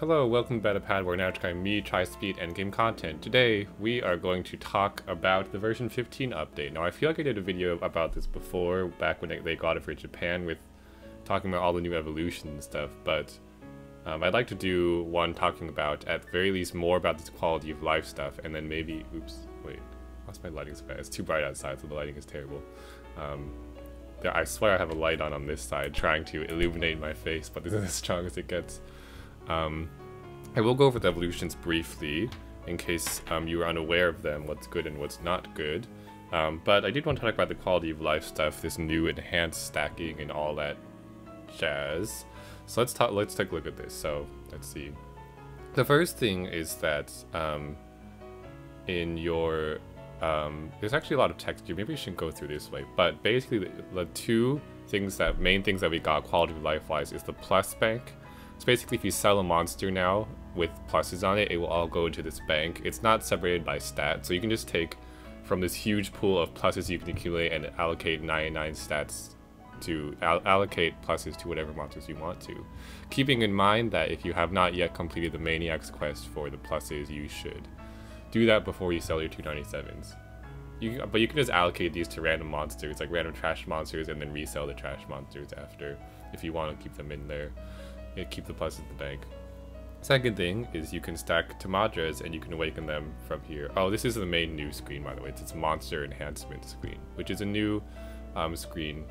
Hello, welcome to badatpad. We're now trying me, Tri-Speed, endgame content. Today, we are going to talk about the version 15 update. Now, I feel like I did a video about this before, back when they got it for Japan, with talking about all the new evolution and stuff, but I'd like to do one talking about, at the very least, more about this quality of life stuff, and then maybe, oops, wait, why's my lighting so bad? It's too bright outside, so the lighting is terrible. I swear I have a light on this side, trying to illuminate my face, but this is as strong as it gets. I will go over the evolutions briefly, in case you were unaware of them, what's good and what's not good. But I did want to talk about the quality of life stuff, this new enhanced stacking and all that jazz. So let's take a look at this. So let's see. The first thing is that in your there's actually a lot of text here. Maybe we shouldn't go through this way, but basically the two things main things that we got quality of life wise is the plus bank. So basically, if you sell a monster now with pluses on it, it will all go into this bank. It's not separated by stat, so you can just take from this huge pool of pluses you can accumulate and allocate 99 stats to allocate pluses to whatever monsters you want to. Keeping in mind that if you have not yet completed the Maniac's quest for the pluses, you should do that before you sell your 297s. But you can just allocate these to random monsters, like random trash monsters, and then resell the trash monsters after, if you want to keep them in there. Keep the pluses in the bank. Second thing is you can stack Tamadras and you can awaken them from here. Oh, this is the main new screen, by the way. It's this monster enhancement screen, which is a new screen.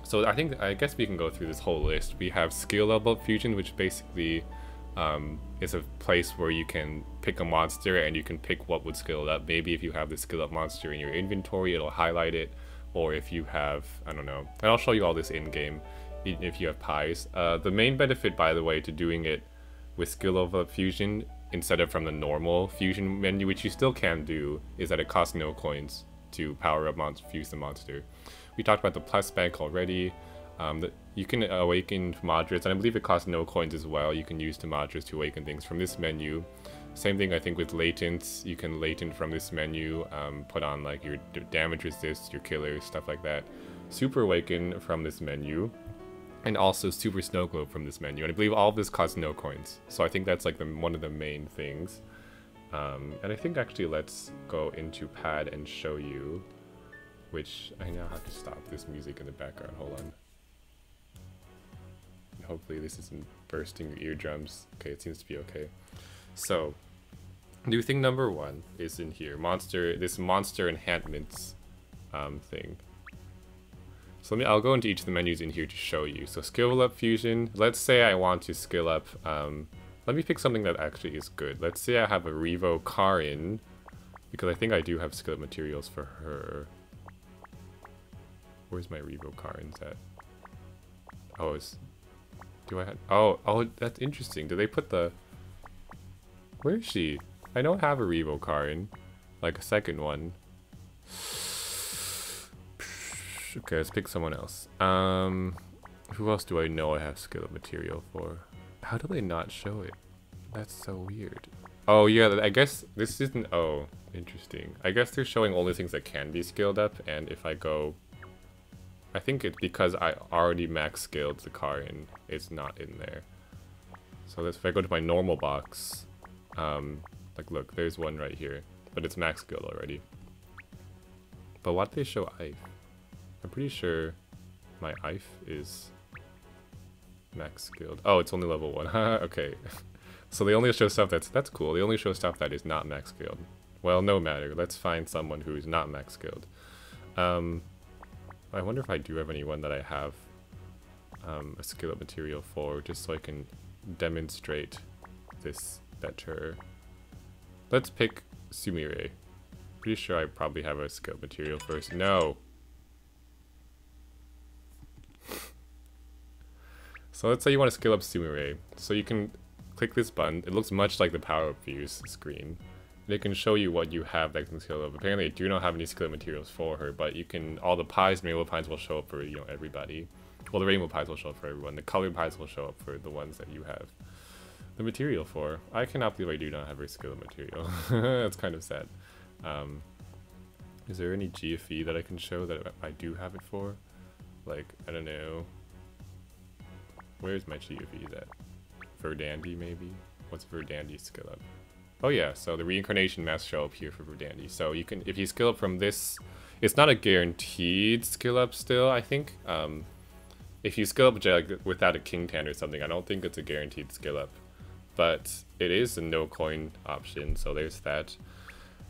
So I guess we can go through this whole list. We have skill level up fusion, which basically is a place where you can pick a monster and you can pick what would skill up. Maybe if you have the skill up monster in your inventory, it'll highlight it. Or if you have, I don't know. And I'll show you all this in game if you have pies. The main benefit, by the way, to doing it with skill level up fusion instead of from the normal fusion menu, which you still can do, is that it costs no coins to power up fuse the monster. We talked about the plus bank already. You can awaken Madras, and I believe it costs no coins as well. You can use the Madras to awaken things from this menu. Same thing I think with latents. You can latent from this menu, put on like your damage resist, your killers, stuff like that. Super awaken from this menu. And also super snow globe from this menu, and I believe all of this costs no coins. So I think that's like one of the main things. And I think actually let's go into pad and show you, which I now have to stop this music in the background. Hold on. And hopefully this isn't bursting your eardrums. Okay, it seems to be okay. So new thing number one is in here, this monster enhancements thing. So I'll go into each of the menus in here to show you. So skill up fusion. Let's say I want to skill up. Let me pick something that actually is good. Let's say I have a Revo Karin, because I think I do have skill up materials for her. Where's my Revo Karins at? Oh, do I have? Oh, that's interesting. Do they put the? Where is she? I don't have a Revo Karin, like a second one. Okay, let's pick someone else. Who else do I know I have skill up material for? How do they not show it? That's so weird. Oh yeah, I guess this isn't, oh, interesting. I guess they're showing only things that can be skilled up, and if I go, I think it's because I already max skilled the Karin, it's not in there. So if I go to my normal box, like look, there's one right here, but it's max skilled already. But why do they show Ife? I'm pretty sure my Ife is max skilled. Oh, it's only level 1. Okay. So they only show stuff that's cool. They only show stuff that is not max skilled. Well, no matter. Let's find someone who is not max skilled. I wonder if I do have anyone that I have a skill up material for, just so I can demonstrate this better. Let's pick Sumire. Pretty sure I probably have a skill material first. No! So let's say you want to skill up Sumire. So you can click this button. It looks much like the power up views screen. And it can show you what you have that can skill up. Apparently I do not have any skill up materials for her, but you can, all the pies and rainbow pies will show up for, you know, everybody. Well, the rainbow pies will show up for everyone. The colored pies will show up for the ones that you have the material for. I cannot believe I do not have her skill up material. That's kind of sad. Is there any GFE that I can show that I do have it for? Like, I don't know. Where's my GFEs at? Verdandy maybe? What's Verdandy skill up? Oh yeah, so the reincarnation masks show up here for Verdandy. So you can, if you skill up from this, it's not a guaranteed skill up still, I think. If you skill up like, without a King Tan or something, I don't think it's a guaranteed skill up. But it is a no coin option, so there's that.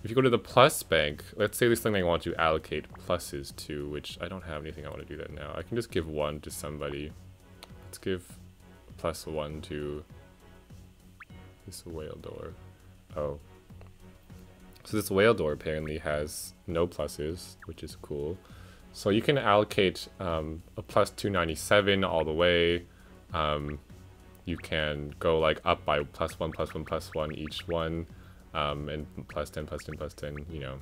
If you go to the plus bank, let's say this thing I want to allocate pluses to, which I don't have anything I want to do that now. I can just give one to somebody. Let's give +1 to this whale door. Oh. So this whale door apparently has no pluses, which is cool. So you can allocate a +297 all the way. You can go like up by +1, +1, +1 each one. And +10, +10, +10, you know,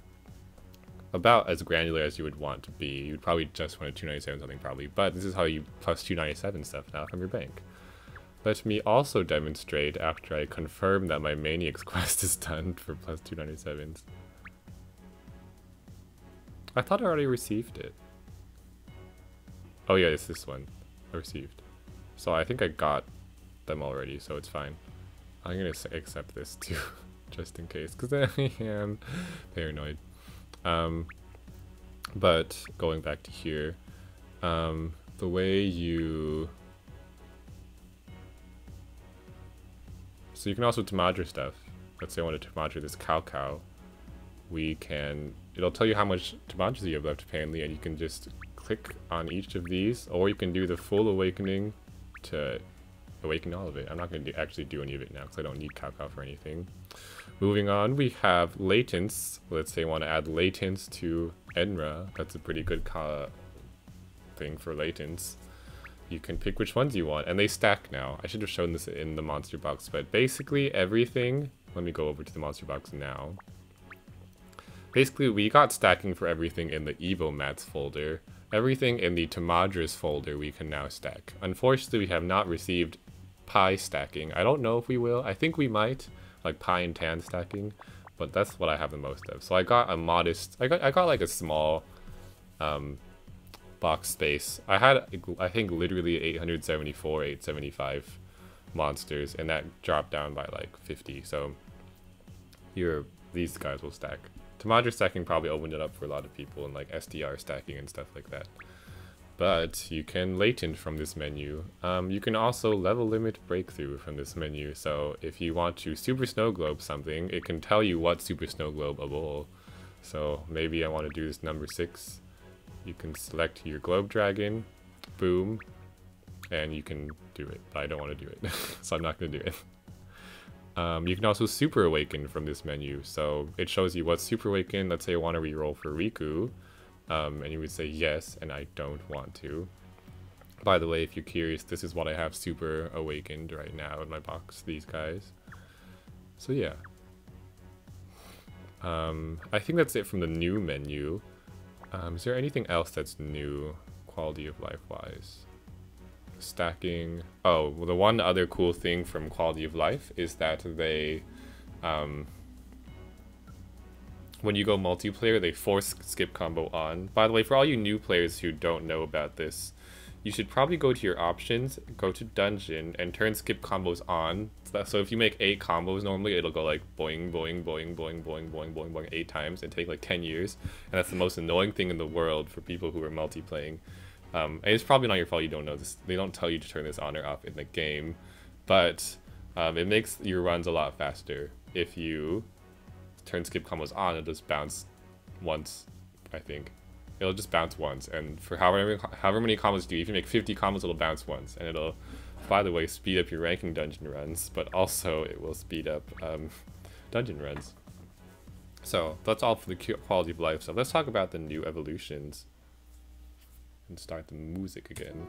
about as granular as you would want to be. You'd probably just want a 297 something probably, but this is how you +297 stuff now from your bank. Let me also demonstrate after I confirm that my Maniacs quest is done for +297s. I thought I already received it. Oh yeah, it's this one I received. So I think I got them already, so it's fine. I'm gonna accept this too. Just in case, because I am paranoid. But going back to here, the way you... So you can also Tamadra stuff. Let's say I want to Tamadra this cow. We can... It'll tell you how much Tamadras you have left apparently, and you can just click on each of these, or you can do the full awakening to awaken all of it. I'm not going to actually do any of it now, because I don't need cow for anything. Moving on, we have latents. Let's say I want to add latents to Enra. That's a pretty good thing for latents. You can pick which ones you want, and they stack now. I should have shown this in the monster box, but basically everything... Let me go over to the monster box now. Basically, we got stacking for everything in the Evo Mats folder. Everything in the Tamadras folder we can now stack. Unfortunately, we have not received Pi stacking. I don't know if we will. I think we might. Like Pi and Tan stacking, but that's what I have the most of. So I got a modest, I got like a small box space. I had, I think, literally 874, 875 monsters, and that dropped down by like 50. So here, these guys will stack. Tamadra stacking probably opened it up for a lot of people, and like SDR stacking and stuff like that. But you can latent from this menu. You can also level limit breakthrough from this menu. So if you want to super snow globe something, it can tell you what super snow globe a bowl. So maybe I want to do this number 6. You can select your globe dragon, boom, and you can do it. But I don't want to do it, so I'm not going to do it. You can also super awaken from this menu. So it shows you what super awaken. Let's say I want to reroll for Riku. And you would say yes, and I don't want to. By the way, if you're curious, this is what I have super awakened right now in my box, these guys. So yeah. I think that's it from the new menu. Is there anything else that's new, quality of life wise? Stacking. Oh, well, the one other cool thing from quality of life is that they... when you go multiplayer, they force skip combo on. By the way, for all you new players who don't know about this, you should probably go to your options, go to dungeon, and turn skip combos on. So if you make 8 combos normally, it'll go like boing, boing, boing, boing, boing, boing, boing, boing 8 times and take like 10 years. And that's the most annoying thing in the world for people who are multiplaying. And it's probably not your fault you don't know this. They don't tell you to turn this on or off in the game. But it makes your runs a lot faster if you... turn skip combos on, it'll just bounce once, I think. It'll just bounce once, and for however many combos you do, if you make 50 combos, it'll bounce once, and it'll, by the way, speed up your ranking dungeon runs, but also it will speed up dungeon runs. So that's all for the quality of life stuff. Let's talk about the new evolutions and start the music again.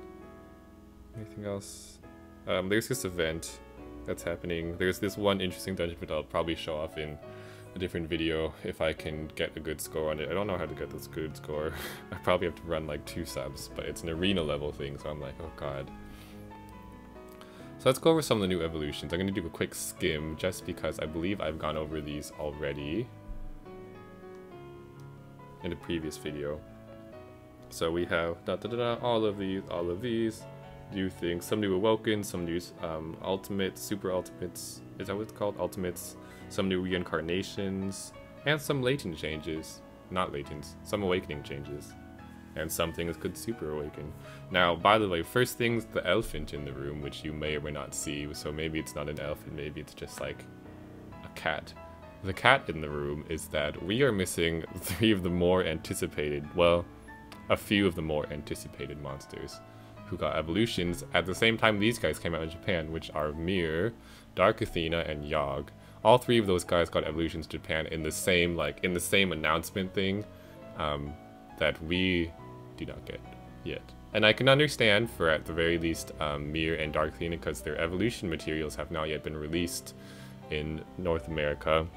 Anything else? There's this event that's happening. There's this one interesting dungeon that I'll probably show off in a different video if I can get a good score on it. I don't know how to get this good score. I probably have to run like 2 subs, but it's an arena level thing, so I'm like, oh god. So let's go over some of the new evolutions. I'm going to do a quick skim just because I believe I've gone over these already in a previous video. So we have all of these, new things. Some new Awoken, some new ultimates, super ultimates. Is that what it's called? Ultimates. Some new reincarnations, and some latent changes. Not latents, some awakening changes. And some things could super awaken. Now, by the way, first things, the elephant in the room, which you may or may not see. So maybe it's not an elephant, maybe it's just like a cat. The cat in the room is that we are missing 3 of the more anticipated, well, a few of the more anticipated monsters who got evolutions at the same time these guys came out in Japan, which are Mir, Dark Athena, and Yogg. All 3 of those guys got evolutions in Japan in the same, in the same announcement thing that we do not get yet. And I can understand, for at the very least, Mir and Dark Athena, because their evolution materials have not yet been released in North America,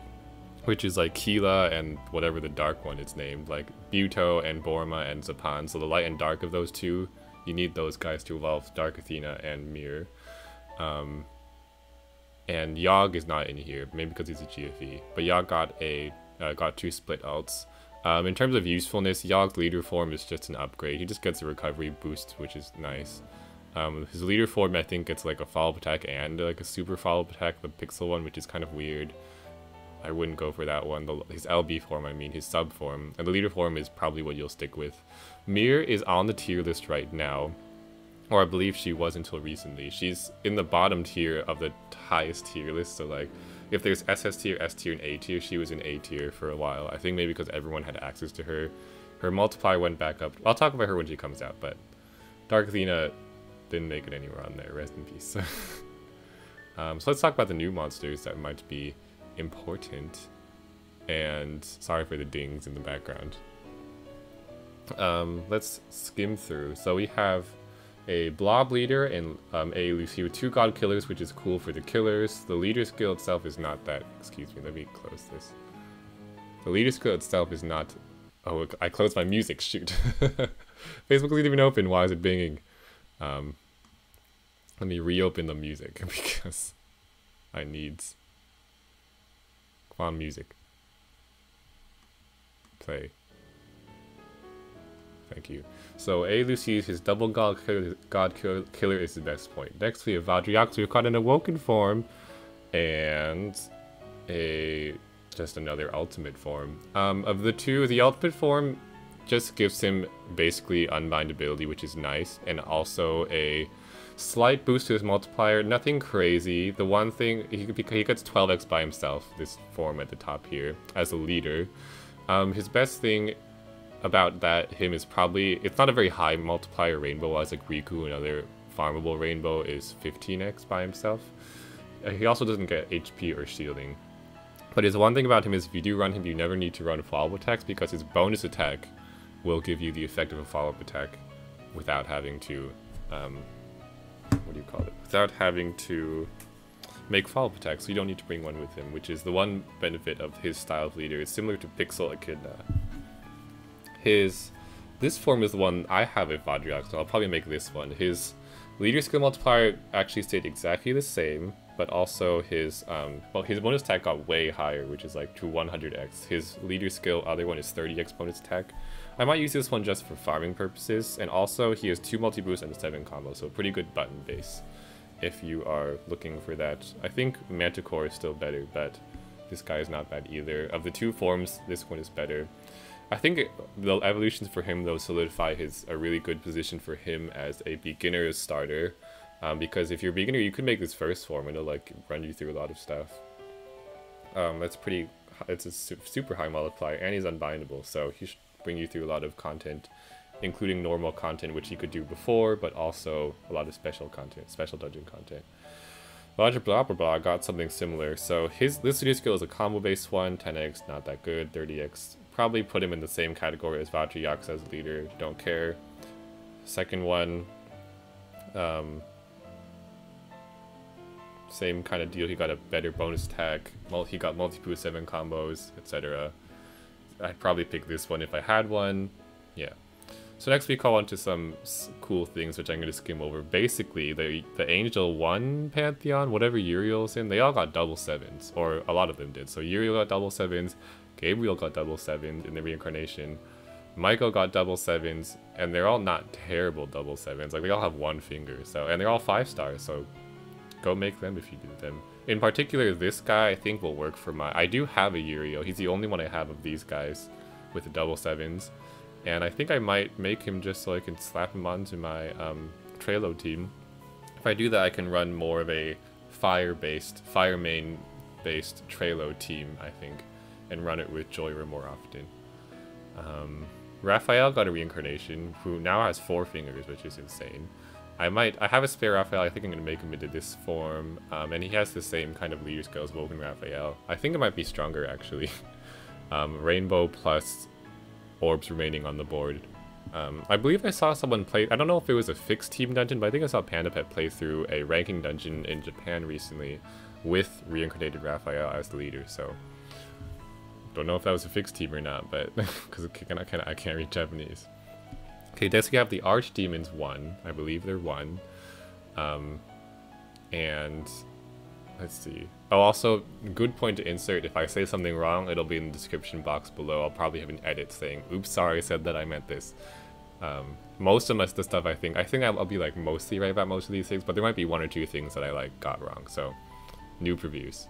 which is like Kila and whatever the dark one is named, like Buto and Borma and Zapan. So the light and dark of those 2, you need those guys to evolve Dark Athena and Mir. And Yogg is not in here, maybe because he's a GFE. But Yogg got 2 split ults. In terms of usefulness, Yogg's leader form is just an upgrade. He just gets a recovery boost, which is nice. His leader form, I think, gets like a follow-up attack and like a super follow-up attack, the pixel one, which is kind of weird. I wouldn't go for that one. His LB form, I mean, his sub form. And the leader form is probably what you'll stick with. Mir is on the tier list right now. Or I believe she was until recently. She's in the bottom tier of the highest tier list. So like, if there's SS tier, S tier, and A tier, she was in A tier for a while. I think maybe because everyone had access to her. Her multiplier went back up. I'll talk about her when she comes out, but Dark Athena didn't make it anywhere on there. Rest in peace. So let's talk about the new monsters that might be important. And sorry for the dings in the background. Let's skim through. So we have a Blob Leader and a Lucy with 2 God Killers, which is cool for the killers. The leader skill itself is not that... Excuse me, let me close this. The leader skill itself is not... Oh, I closed my music, shoot. Facebook isn't even open, why is it binging? Let me reopen the music, because I need... Come on, music. Play. Thank you. So A Lucy's his double God Killer is the best point. Next we have Vadriax, we've got an Awoken form and just another ultimate form. Of the 2, the ultimate form just gives him basically Unbind ability, which is nice, and also a slight boost to his multiplier. Nothing crazy. The one thing, he gets 12x by himself, this form at the top here, as a leader. His best thing about him is probably, it's not a very high multiplier rainbow, as like Riku, another farmable rainbow, is 15x by himself. He also doesn't get HP or shielding. But his one thing about him is if you do run him, you never need to run follow-up attacks, because his bonus attack will give you the effect of a follow-up attack without having to, what do you call it? Without having to make follow-up attacks, so you don't need to bring one with him, which is the one benefit of his style of leader. It's similar to Pixel Echidna. This form is the one I have with Vadriax, so I'll probably make this one. His leader skill multiplier actually stayed exactly the same, but also his bonus attack got way higher, which is like to 100x. His leader skill, other one, is 30x bonus attack. I might use this one just for farming purposes, and also he has 2 multi-boosts and a 7 combo, so a pretty good button base if you are looking for that. I think Manticore is still better, but this guy is not bad either. Of the 2 forms, this one is better. I think the evolutions for him, though, solidify a really good position for him as a beginner starter. Because if you're a beginner, you could make this first form and it'll like run you through a lot of stuff. It's a super high multiplier, and he's unbindable, so he should bring you through a lot of content, including normal content, which he could do before, but also a lot of special content, special dungeon content. Roger blah blah blah got something similar. So this leader skill is a combo based one, 10x, not that good, 30x. Probably put him in the same category as Vadriax as leader, don't care. Second one, same kind of deal, he got a better bonus attack, he got multi-boost 7 combos, etc. I'd probably pick this one if I had one, yeah. So next we call on to some cool things, which I'm going to skim over. Basically, the Angel 1 Pantheon, whatever Uriel's in, they all got double 7s, or a lot of them did. So Uriel got double 7s, Gabriel got double 7s in the reincarnation. Michael got double 7s, and they're all not terrible double 7s. Like, they all have 1 finger, so, and they're all 5 stars, so go make them if you do them. In particular, this guy I think will work for my... I do have a Uriel. He's the only one I have of these guys with the double 7s. And I think I might make him just so I can slap him onto my Trelo team. If I do that, I can run more of a fire main-based Trelo team, I think, and run it with Joyra more often. Raphael got a reincarnation, who now has 4 fingers, which is insane. I have a spare Raphael. I think I'm going to make him into this form, and he has the same kind of leader skills as Woken Raphael. I think it might be stronger, actually. Rainbow plus orbs remaining on the board. I believe I saw someone play, I don't know if it was a fixed team dungeon, but I think I saw PandaPet play through a ranking dungeon in Japan recently with reincarnated Raphael as the leader, so don't know if that was a fixed team or not, but because I can't read Japanese. Okay, next we have the Archdemons 1. I believe they're 1. And let's see. Oh, also, good point to insert. If I say something wrong, it'll be in the description box below. I'll probably have an edit saying, "Oops, sorry, I said that. I meant this." Most of the stuff I think I'll be like mostly right about most of these things, but there might be 1 or 2 things that I like got wrong. So, Noob reviews.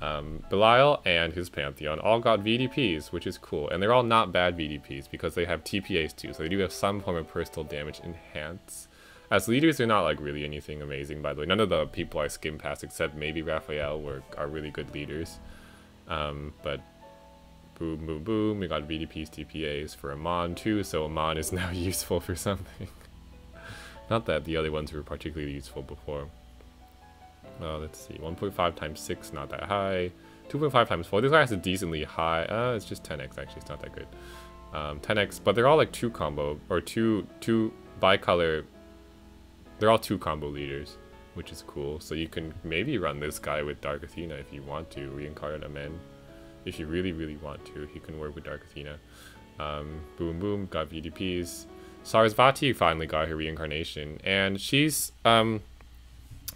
Belial and his Pantheon all got VDPs, which is cool, and they're all not bad VDPs because they have TPAs too, so they do have some form of personal damage enhance. As leaders, they're not like really anything amazing, by the way. None of the people I skim past, except maybe Raphael, are really good leaders. But boom, boom, boom, we got VDPs, TPAs for Amon too, so Amon is now useful for something. Not that the other ones were particularly useful before. Let's see, 1.5 times 6, not that high. 2.5 times 4, this guy has a decently high, it's just 10x actually, it's not that good. 10x, but they're all like 2 combo, or two bicolor, they're all 2 combo leaders, which is cool. So you can maybe run this guy with Dark Athena if you want to, reincarnate him in. If you really, really want to, he can work with Dark Athena. Boom boom, got VDPs. Sarasvati finally got her reincarnation, and she's, I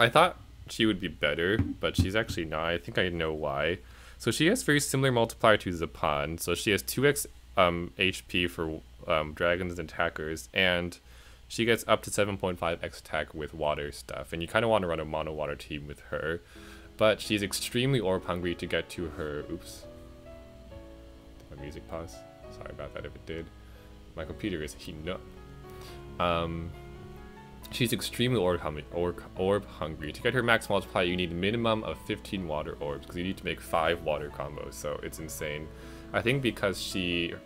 thought she would be better, but she's actually not. I think I know why. So she has very similar multiplier to Zapan. So she has 2x HP for dragons and attackers, and she gets up to 7.5x attack with water stuff. And you kind of want to run a mono water team with her, but she's extremely orb hungry to get to her. Oops. Did my music pause? Sorry about that if it did. My computer is heating up. She's extremely orb hungry. To get her max multiplier, you need a minimum of 15 water orbs, because you need to make 5 water combos, so it's insane. I think because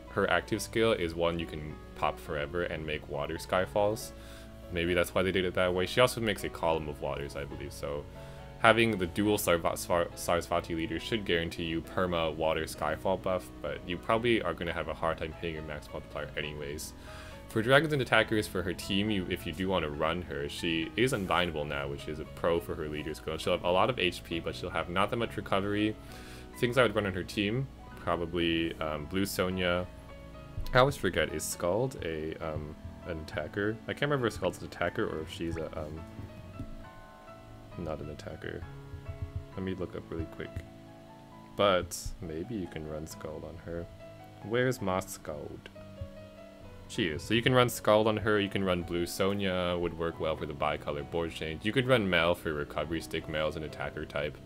her active skill is one you can pop forever and make water skyfalls. Maybe that's why they did it that way. She also makes a column of waters, I believe, so having the dual Sarasvati leader should guarantee you perma water skyfall buff, but you probably are going to have a hard time hitting your max multiplier anyways. For dragons and attackers, for her team, if you do want to run her, she is unbindable now, which is a pro for her leader skill. She'll have a lot of HP, but she'll have not that much recovery. Things I would run on her team, probably Blue Sonia. I always forget, is Scald an attacker? I can't remember if Scald's an attacker or if she's a not an attacker. Let me look up really quick. But maybe you can run Scald on her. Where's my Scald? She is. So you can run Scald on her, you can run Blue Sonia, would work well for the bicolor board change. You could run Mel for recovery stick. Mel's an attacker type.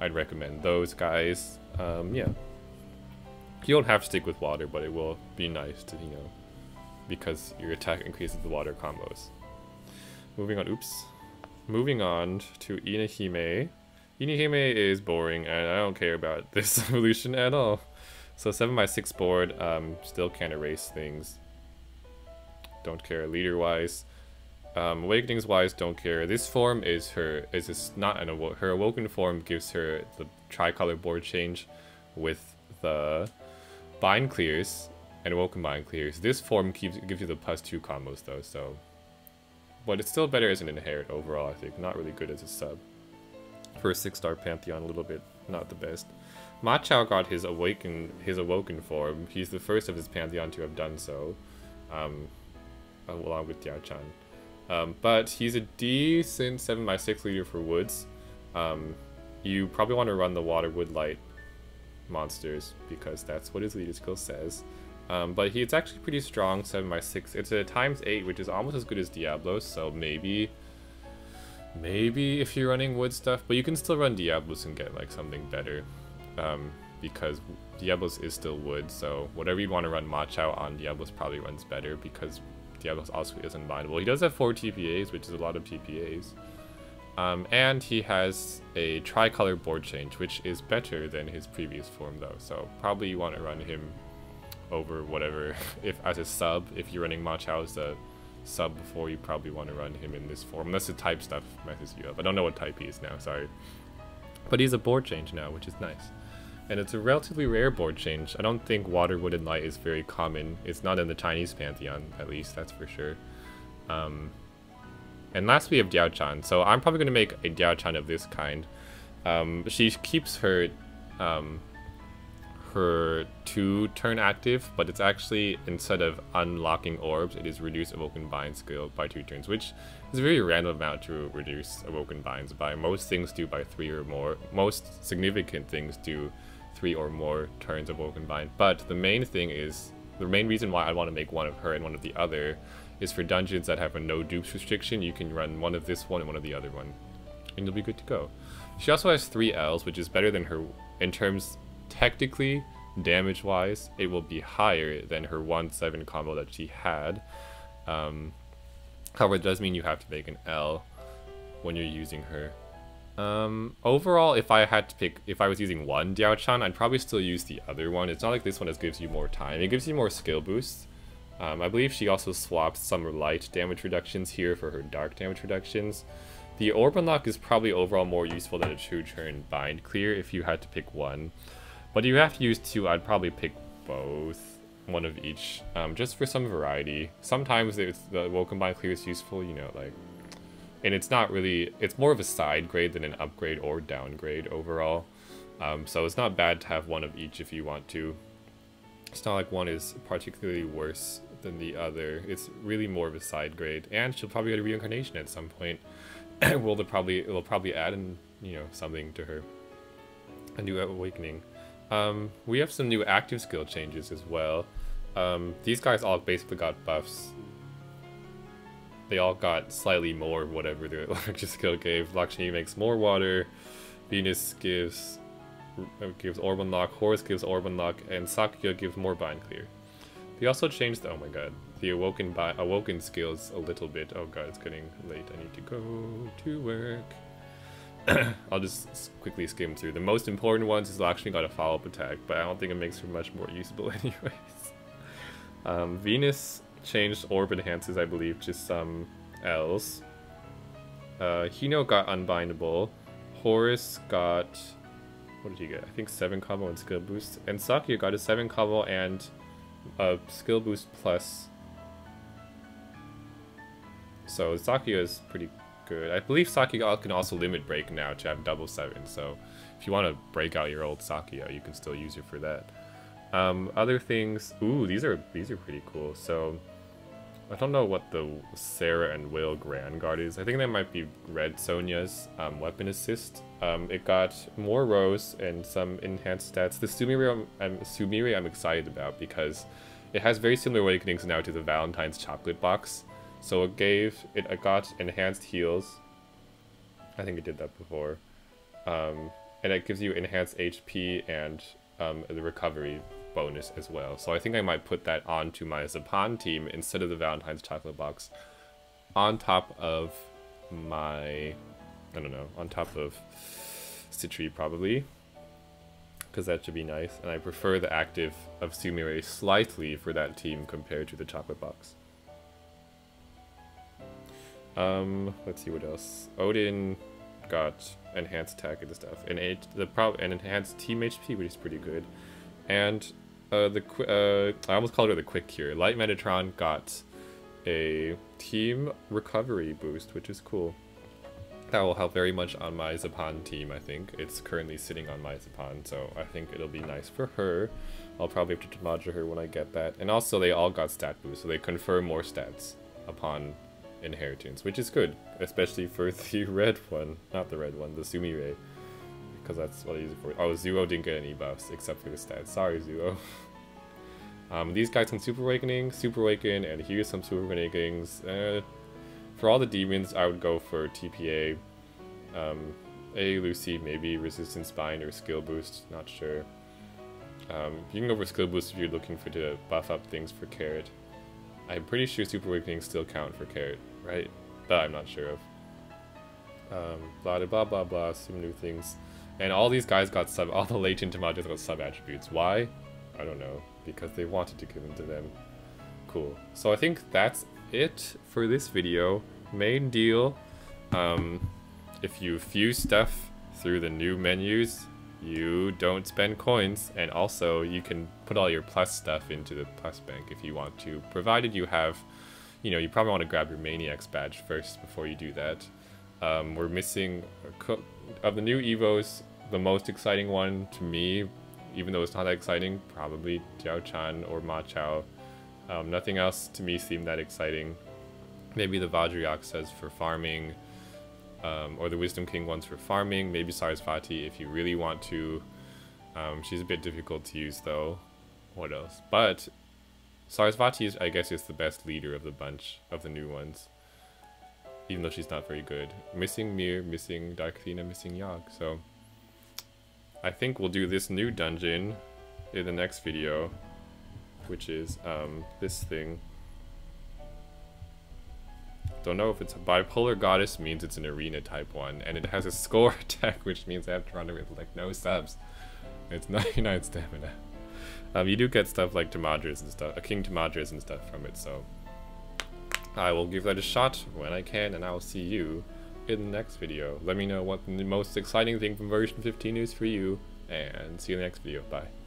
I'd recommend those guys. Yeah. You don't have to stick with water, but it will be nice to, because your attack increases the water combos. Moving on, oops. Moving on to Inahime. Inahime is boring, and I don't care about this evolution at all. So 7x6 board, still can't erase things. Don't care. Leader wise, awakenings wise, don't care. This form is her awoken form gives her the tricolor board change with the bind clears and awoken bind clears. This form gives you the +2 combos though, so, but it's still better as an inherit overall. I think not really good as a sub for a 6-star Pantheon. A little bit not the best. Ma Chao got his awoken form. He's the first of his Pantheon to have done so. Along with Diao-chan. But he's a decent 7x6 leader for woods. You probably want to run the water wood light monsters because that's what his leader skill says. But it's actually pretty strong, 7x6. It's a ×8, which is almost as good as Diablos, so maybe if you're running wood stuff, but you can still run Diablos and get like something better, because Diablos is still wood, so whatever you want to run Machao on, Diablos probably runs better, because Diablos also is unbindable. He does have 4 TPAs, which is a lot of TPAs. And he has a tricolor board change, which is better than his previous form though, so probably you want to run him over whatever, if as a sub. If you're running Machao as a sub before, you probably want to run him in this form, unless the type stuff messes you up. I don't know what type he is now, sorry. But he's a board change now, which is nice. And it's a relatively rare board change. I don't think Water, Wood, and Light is very common. It's not in the Chinese pantheon, at least, that's for sure. And last we have Diao-chan, so I'm probably going to make a Diao-chan of this kind. She keeps her her 2-turn active, but it's actually, instead of unlocking orbs, it is reduce Awoken Bind skill by 2 turns, which is a very random amount to reduce Awoken Binds by. Most things do by 3 or more. Most significant things do 3 or more turns of Awoken Bind. But the main thing is, the main reason why I want to make one of her and one of the other is for dungeons that have a no dupes restriction. You can run one of this one and one of the other one, and you'll be good to go. She also has 3 Ls, which is better than her in terms. Technically, damage-wise, it will be higher than her 1-7 combo that she had. However, it does mean you have to make an L when you're using her. Overall, if I was using one Diao-chan, I'd probably still use the other one. It's not like this one just gives you more time. It gives you more skill boosts. I believe she also swaps some light damage reductions here for her dark damage reductions. The Orb Unlock is probably overall more useful than a 2-turn bind clear if you had to pick one. But you have to use 2, I'd probably pick both, one of each, just for some variety. Sometimes the Awoken Bind clear is useful, you know, like, and it's not really, it's more of a side grade than an upgrade or downgrade overall. So it's not bad to have one of each if you want to. It's not like one is particularly worse than the other. It's really more of a side grade, and she'll probably get a reincarnation at some point. It'll probably add in, you know, something to her, a new awakening. We have some new active skill changes as well. These guys all basically got buffs. They all got slightly more whatever their electric skill gave. Lakshmi makes more water, Venus gives Orb Unlock, Horus gives Orb Unlock, and Sakya gives more Bind Clear. They also changed the, oh my god, the Awoken skills a little bit. Oh god, it's getting late, I need to go to work. I'll just quickly skim through. The most important ones is Lakshmi got a follow-up attack, but I don't think it makes her much more usable anyways. Venus changed Orb Enhances, I believe, to some Ls. Hino got Unbindable. Horus got, what did he get? I think 7 combo and skill boost. And Sakya got a 7 combo and a skill boost plus. So Sakya is pretty good. I believe Sakya can also limit break now to have double 7, so if you want to break out your old Sakya, you can still use it for that. Other things, ooh, these are pretty cool. So I don't know what the Sarah and Will Grand Guard is. I think that might be Red Sonya's weapon assist. It got more rows and some enhanced stats. The Sumire I'm excited about because it has very similar awakenings now to the Valentine's chocolate box. So it got enhanced heals. I think it did that before. And it gives you enhanced HP and the recovery bonus as well. So I think I might put that onto my Zapan team instead of the Valentine's chocolate box. On top of my, I don't know, on top of Citri probably. Because that should be nice. And I prefer the active of Sumire slightly for that team compared to the chocolate box. Let's see what else. Odin got enhanced attack and stuff, and enhanced team HP, which is pretty good. And I almost called her the quick cure. Light Metatron got a team recovery boost, which is cool. That will help very much on my Zapan team. I think it's currently sitting on my Zapan, so I think it'll be nice for her. I'll probably have to Tamaja her when I get that. And also, they all got stat boost, so they confer more stats upon inheritance, which is good, especially for the red one, not the red one, the Sumire, because that's what I use it for. Oh, Zuo didn't get any buffs except for the stats. Sorry, Zuo. These guys can Super Awakening, Super Awaken, and here's some Super Awakenings. For all the demons, I would go for TPA. A Lucy, maybe Resistance Bind or Skill Boost, not sure. You can go for Skill Boost if you're looking to buff up things for Carrot. I'm pretty sure Super Awakening still count for Carrot, right? But I'm not sure of. Blah blah blah blah, some new things. And all these guys got all the latent modules got sub-attributes. Why? I don't know. Because they wanted to give them to them. Cool. So I think that's it for this video. Main deal. If you fuse stuff through the new menus, you don't spend coins, and also you can put all your plus stuff into the plus bank if you want to, provided you have, you probably want to grab your Maniacs badge first before you do that. We're missing, of the new Evos, the most exciting one to me, even though it's not that exciting, probably Jiao Chan or Ma Chao. Nothing else to me seemed that exciting. Maybe the Vajrayak says for farming, or the Wisdom King ones for farming, maybe Sarasvati if you really want to. She's a bit difficult to use though. What else? But Sarasvati is, I guess, is the best leader of the bunch of the new ones. Even though she's not very good. Missing Mir, missing Dark Athena, missing Yogg. So I think we'll do this new dungeon in the next video, which is this thing. Don't know if it's a bipolar goddess, means it's an arena type one, and it has a score attack, which means I have to run it with like no subs. It's 99 stamina. You do get stuff like Tamadras and stuff, King Tamadras and stuff from it, so I will give that a shot when I can, and I will see you in the next video. Let me know what the most exciting thing from version 15 is for you, and see you in the next video. Bye.